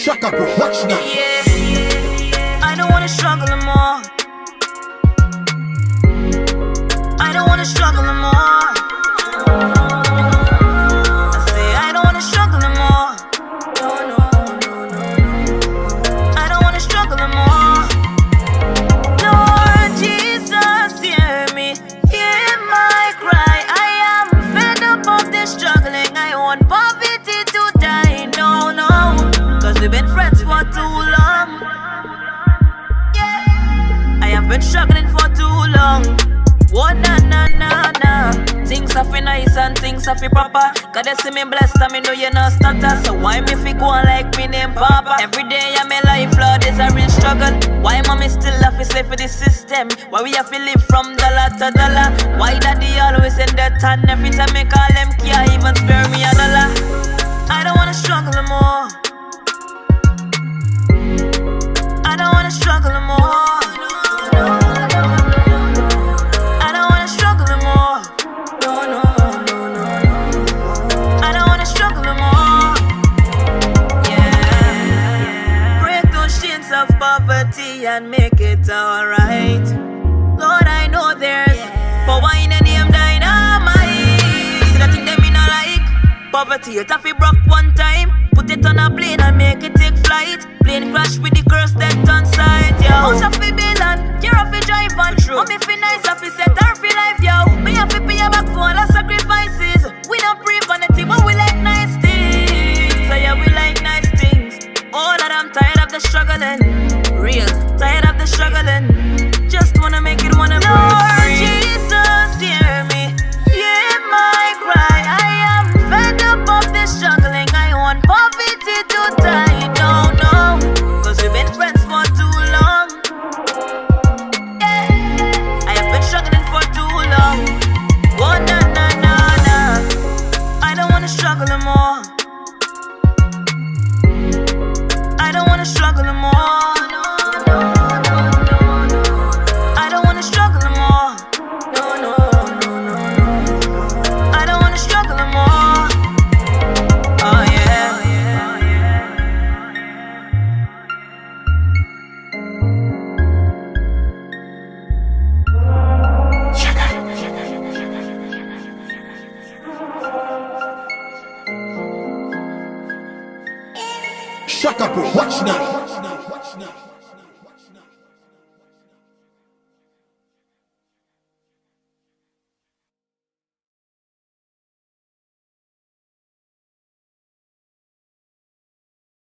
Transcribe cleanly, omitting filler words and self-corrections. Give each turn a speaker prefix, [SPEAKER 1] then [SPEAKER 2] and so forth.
[SPEAKER 1] Shaka Pro, watch now.
[SPEAKER 2] Yeah, I don't wanna struggle no more. I don't wanna struggle no more. I say I don't wanna struggle no more. No. I don't wanna struggle no more. Lord Jesus, hear me, hear my cry. I am fed up of this struggling. I want poverty to die. No, cause we've been friends for too long. Yeah, I have been struggling for too long. Oh, nah. Things are fi nice and things are fi proper. Cause they see me blessed and me know you not stutter. So why me fi go on like me name Papa? Every day I'm a life, Lord, is a real struggle. Why mommy still have to slave for the system? Why we have to live from dollar to dollar? Why daddy always in debt and every time me call them can't even spare me a dollar? I don't wanna struggle no more. I don't wanna struggle no more. Of poverty and make it alright. Lord, I know there's power in the name dynamite. See that thing them me not like. Poverty, it have to broke one time. Put it on a plane and make it take flight. Plane crash with the curse then on sight, yo. House have to build and care have to drive on true. Mommy fi nice have to set her free life, yo. Me have to pay her back for all the sacrifices. We don't pray for nothing, but we like nice things. So yeah, we like nice things. Oh, that I'm tired of the struggling. Real, tired of the struggling. Just wanna make it, wanna break free. Lord Jesus, hear me, hear my cry. I am fed up of this struggling. I want poverty to die. No, cause we've been friends for too long. Yeah, I have been struggling for too long. Oh, nah. I don't wanna struggle no more. I don't wanna struggle no more. I don't wanna struggle no more. No. I don't wanna struggle no more. Oh yeah.
[SPEAKER 1] Shaka Pro, watch now.